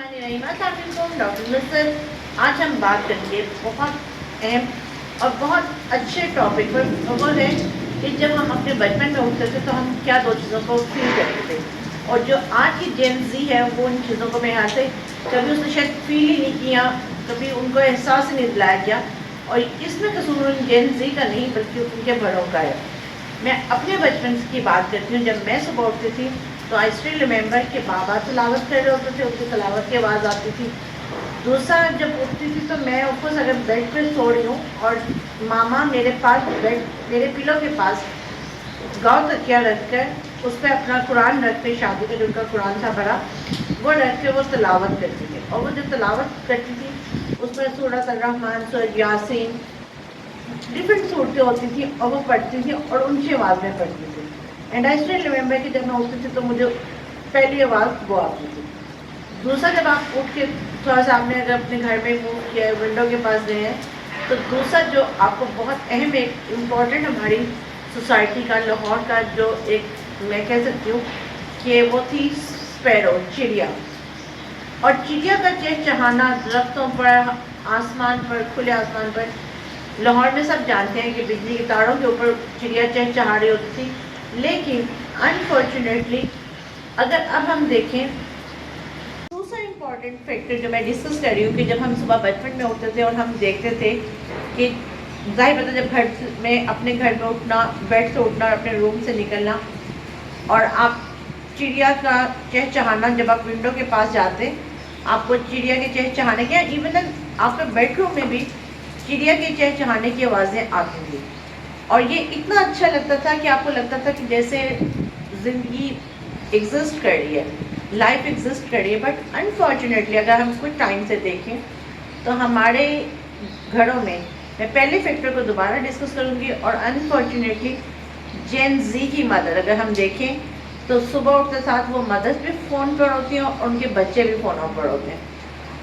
अस्सलाम वालेकुम, डॉक्टर नसर। आज हम बात करेंगे बहुत अहम और बहुत अच्छे टॉपिक पर। वो है कि जब हम अपने बचपन में उठते थे तो हम क्या दो चीज़ों को फील करते थे, और जो आज की जेन जी है वो उन चीज़ों को मेरे यहाँ से कभी उसने शायद फील ही नहीं किया, कभी उनको एहसास ही नहीं दिलाया गया। और इसमें कसूर उन जेन जी का नहीं बल्कि उनके बड़ों का है। मैं अपने बचपन की बात करती हूँ। जब मैं सुबह उठती थी तो आई स्टिल रिमेंबर कि बाबा तलावत कर रहे होते थे, उनकी तलावत की आवाज़ आती थी। दूसरा, जब उठती थी तो मैं ऑफकोर्स अगर बेड पे सो रही हूँ और मामा मेरे पास बेड, मेरे पिलो के पास गाँव तकिया रख कर उस पर अपना कुरान रख के, शादी का जो उनका कुरान था बड़ा, वो रख के वो तलावत करती थी। और वो जो तलावत करती थी उसमें सूरत अर-रहमान, सूरत यासीन, डिफरेंट सूरतें होती थी और वो पढ़ती थी और ऊंची आवाज़ में पढ़ती थी। एंड आई स्टिल रिमेंबर कि जब मैं उठती थी तो मुझे पहली आवाज़ वो आती थी। दूसरा, जब आप उठ के थोड़ा सा आपने अगर अपने घर में मूव किया है, विंडो के पास गए हैं, तो दूसरा जो आपको बहुत अहम एक इम्पॉर्टेंट हमारी सोसाइटी का, लाहौर का जो एक मैं कह सकती हूँ कि वो थी स्पैरो, चिड़िया। और चिड़िया का चहचहाना दरख्तों पर, आसमान पर, खुले आसमान पर। लाहौर में सब जानते हैं कि बिजली के तारों के ऊपर चिड़िया चहचहा रही होती थी। लेकिन अनफॉर्चुनेटली अगर अब हम देखें, दूसरा इम्पॉर्टेंट फैक्टर जो मैं डिस्कस कर रही हूँ कि जब हम सुबह बचपन में उठते थे और हम देखते थे कि जाहिर पता जब घर में अपने घर में उठना, बेड से उठना और अपने रूम से निकलना, और आप चिड़िया का चहचहाना, जब आप विंडो के पास जाते आपको चिड़िया के चहचहाने के, इवन आपके बेडरूम में भी चिड़िया के चहचहाने की आवाज़ें आती थी। और ये इतना अच्छा लगता था कि आपको लगता था कि जैसे ज़िंदगी एग्जिस्ट कर रही है, लाइफ एग्जिस्ट कर रही है। बट अनफॉर्चुनेटली अगर हम कुछ टाइम से देखें तो हमारे घरों में, मैं पहले फैक्टर को दोबारा डिस्कस करूँगी, और अनफॉर्चुनेटली जेन जी की मदर अगर हम देखें तो सुबह उठते साथ वो मदर्स भी फ़ोन पर होती हैं और उनके बच्चे भी फ़ोनों पर होते हैं।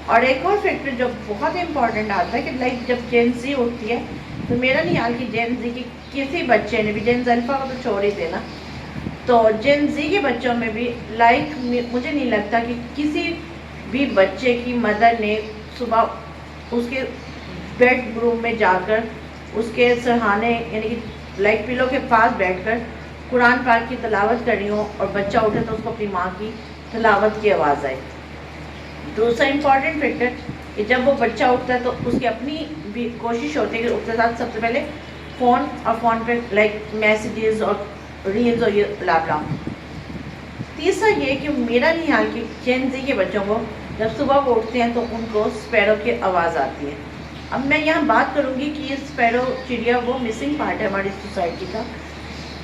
और एक और फैक्टर जो बहुत इंपॉर्टेंट आता है कि लाइक जब जेन जी उठती है तो मेरा नहीं हाल कि जेन जी की किसी बच्चे ने भी, जेन अल्फा को तो छोड़ ही देना, तो जेन जी के बच्चों में भी लाइक मुझे नहीं लगता कि किसी भी बच्चे की मदर ने सुबह उसके बेडरूम में जाकर उसके सरहाने यानी कि लाइक पिलो के पास बैठकर कुरान पाक की तलावत कर रही हो और बच्चा उठे तो उसको अपनी माँ की तलावत की आवाज़ आए। दूसरा इम्पॉर्टेंट फैक्टर कि जब वो बच्चा उठता है तो उसकी अपनी भी कोशिश होती है कि उठते साथ सबसे पहले फ़ोन, और फ़ोन पे लाइक मैसेजेस और रील्स और ये ब्ला। तीसरा ये कि मेरा नहीं हाल कि जेन जी के बच्चों को जब सुबह वो उठते हैं तो उनको स्पैरो की आवाज़ आती है। अब मैं यहाँ बात करूँगी कि ये स्पैरो चिड़िया वो मिसिंग पार्ट है हमारी सोसाइटी का,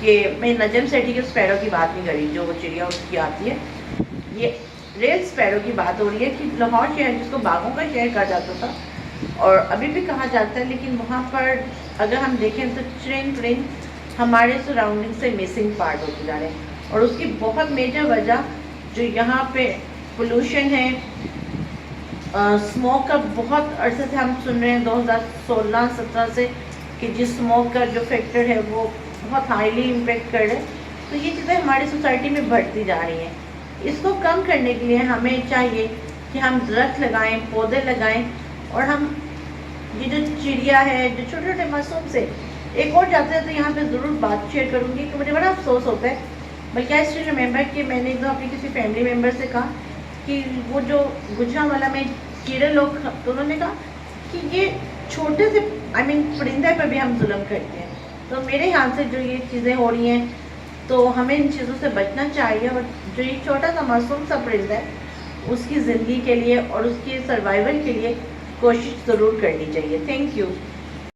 कि मैं नजम सेठी के स्पैरो की बात नहीं करी जो वो चिड़िया उसकी आती है। ये रेड स्पैरो की बात हो रही है कि लाहौर शहर जिसको बागों का शहर कहा जाता था और अभी भी कहा जाता है, लेकिन वहाँ पर अगर हम देखें तो ट्रेन हमारे सराउंडिंग से मिसिंग पार्ट होते जा रहे हैं। और उसकी बहुत मेजर वजह जो यहाँ पे पोल्यूशन है, स्मोक का बहुत अरसे से हम सुन रहे हैं 2016-17 से कि जिस स्मोक का जो फैक्टर है वो बहुत हाईली इम्पेक्ट कर रहे हैं। तो ये चीज़ें हमारी सोसाइटी में बढ़ती जा रही हैं। इसको कम करने के लिए हमें चाहिए कि हम दरख्त लगाएं, पौधे लगाएं, और हम ये जो चिड़िया है, जो छोटे छोटे मासूम से एक और जाते हैं तो यहाँ पे ज़रूर बात शेयर करूँगी कि मुझे बड़ा अफसोस होता है। बल्कि आई स्टिल रिमेंबर कि मैंने एक दो अपनी किसी फैमिली मेम्बर से कहा कि वो जो गुजरांवाला में कीड़े लोग, तो उन्होंने कहा कि ये छोटे से परिंदे पर भी हम जुल्म करते हैं। तो मेरे यहाँ से जो ये चीज़ें हो रही हैं तो हमें इन चीज़ों से बचना चाहिए, और जो ये छोटा सा मासूम सा परिंदा है उसकी ज़िंदगी के लिए और उसके सर्वाइवल के लिए कोशिश ज़रूर करनी चाहिए। Thank you.